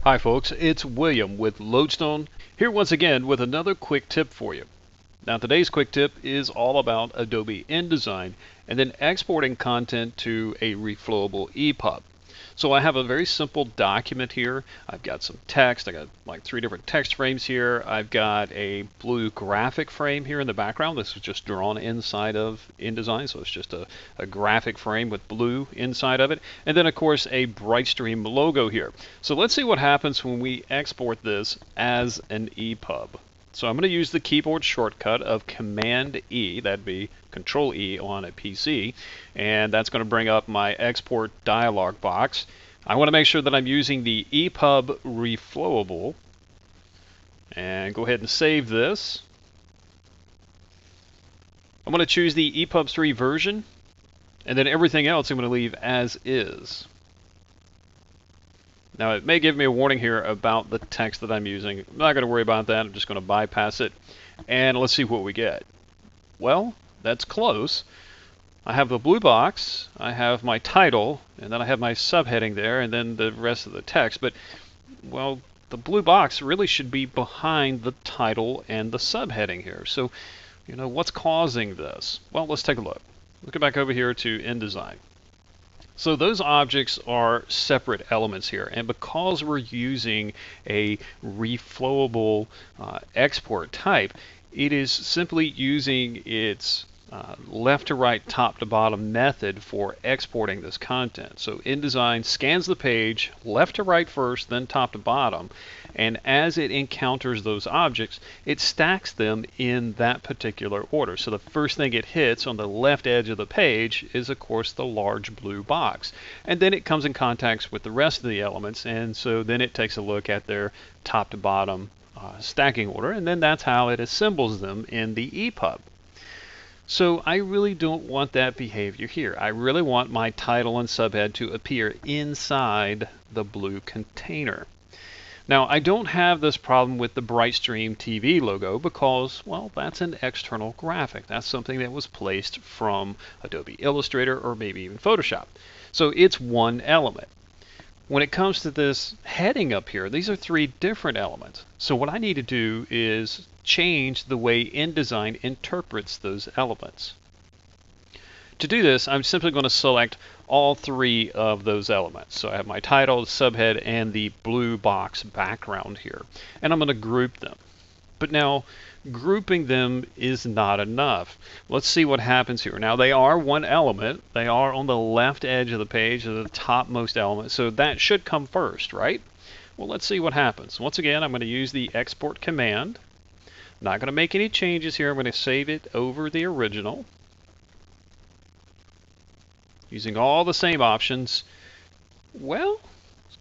Hi folks, it's William with Lodestone, here once again with another quick tip for you. Now today's quick tip is all about Adobe InDesign and then exporting content to a reflowable ePub. So I have a very simple document here. I've got some text. I got like 3 different text frames here. I've got a blue graphic frame here in the background. This was just drawn inside of InDesign, so it's just a graphic frame with blue inside of it. And then of course a Brightstream logo here. So let's see what happens when we export this as an ePub. So I'm going to use the keyboard shortcut of Command E, that'd be Control E on a PC, and that's going to bring up my export dialog box. I want to make sure that I'm using the ePub reflowable, and go ahead and save this. I'm going to choose the ePub 3 version, and then everything else I'm going to leave as is. Now it may give me a warning here about the text that I'm using. I'm not going to worry about that. I'm just going to bypass it. And let's see what we get. Well, that's close. I have the blue box, I have my title, and then I have my subheading there, and then the rest of the text. But, well, the blue box really should be behind the title and the subheading here. So, you know, what's causing this? Well, let's take a look. Let's go back over here to InDesign. So those objects are separate elements here, and because we're using a reflowable export type, it is simply using its left to right, top to bottom method for exporting this content. So InDesign scans the page left to right first, then top to bottom, and as it encounters those objects, it stacks them in that particular order. So the first thing it hits on the left edge of the page is of course the large blue box, and then it comes in contact with the rest of the elements, and so then it takes a look at their top to bottom stacking order, and then that's how it assembles them in the ePub. So I really don't want that behavior here. I really want my title and subhead to appear inside the blue container. Now I don't have this problem with the Brightstream TV logo because, well, that's an external graphic. That's something that was placed from Adobe Illustrator or maybe even Photoshop. So it's one element. When it comes to this heading up here, these are 3 different elements. So what I need to do is change the way InDesign interprets those elements. To do this, I'm simply going to select all 3 of those elements. So I have my title, the subhead, and the blue box background here. And I'm going to group them. But now, grouping them is not enough. Let's see what happens here. Now, they are one element. They are on the left edge of the page, the topmost element. So that should come first, right? Well, let's see what happens. Once again, I'm going to use the export command. I'm not going to make any changes here. I'm going to save it over the original, using all the same options. Well,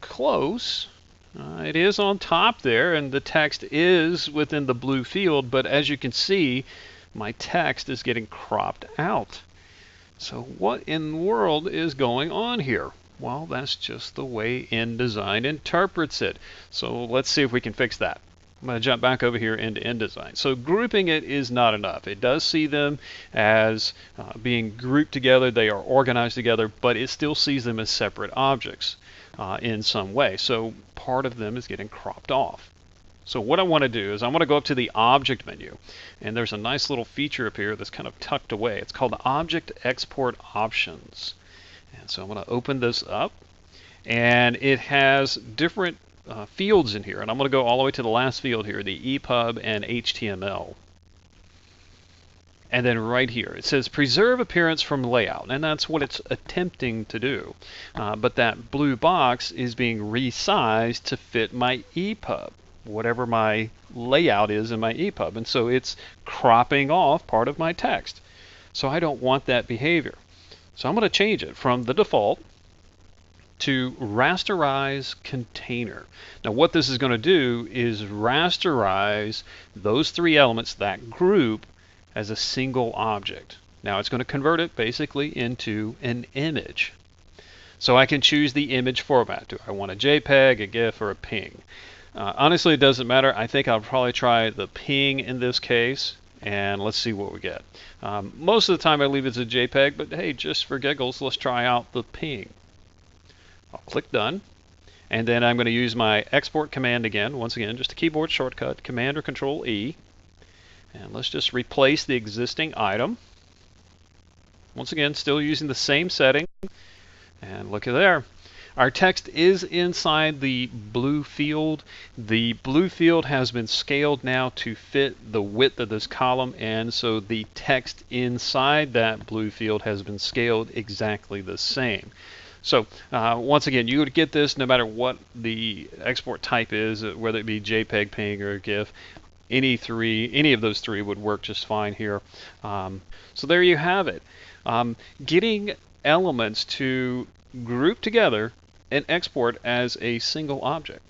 close. It is on top there, and the text is within the blue field, but as you can see, my text is getting cropped out. So what in the world is going on here? Well, that's just the way InDesign interprets it. So let's see if we can fix that. I'm going to jump back over here into InDesign. So grouping it is not enough. It does see them as being grouped together. They are organized together, but it still sees them as separate objects in some way. So part of them is getting cropped off. So what I want to do is I want to go up to the Object menu, and there's a nice little feature up here that's kind of tucked away. It's called Object Export Options. And so I'm going to open this up, and it has different fields in here, and I'm going to go all the way to the last field here, the ePub and HTML. And then right here, it says preserve appearance from layout, and that's what it's attempting to do. But that blue box is being resized to fit my ePub, whatever my layout is in my ePub, and so it's cropping off part of my text. So I don't want that behavior. So I'm going to change it from the default to rasterize container. Now what this is going to do is rasterize those 3 elements, that group, as a single object. Now it's going to convert it basically into an image. So I can choose the image format. Do I want a JPEG, a GIF, or a PNG? Honestly, it doesn't matter. I think I'll probably try the PNG in this case, and let's see what we get. Most of the time I leave it as a JPEG, but hey, just for giggles, let's try out the ping. I'll click Done, and then I'm going to use my export command again. Once again, just a keyboard shortcut, Command or Control E, and let's just replace the existing item. Once again, still using the same setting, and look at there. Our text is inside the blue field. The blue field has been scaled now to fit the width of this column, and so the text inside that blue field has been scaled exactly the same. So once again, you would get this no matter what the export type is, whether it be JPEG, PNG, or GIF. Any of those three would work just fine here. So there you have it. Getting elements to group together and export as a single object.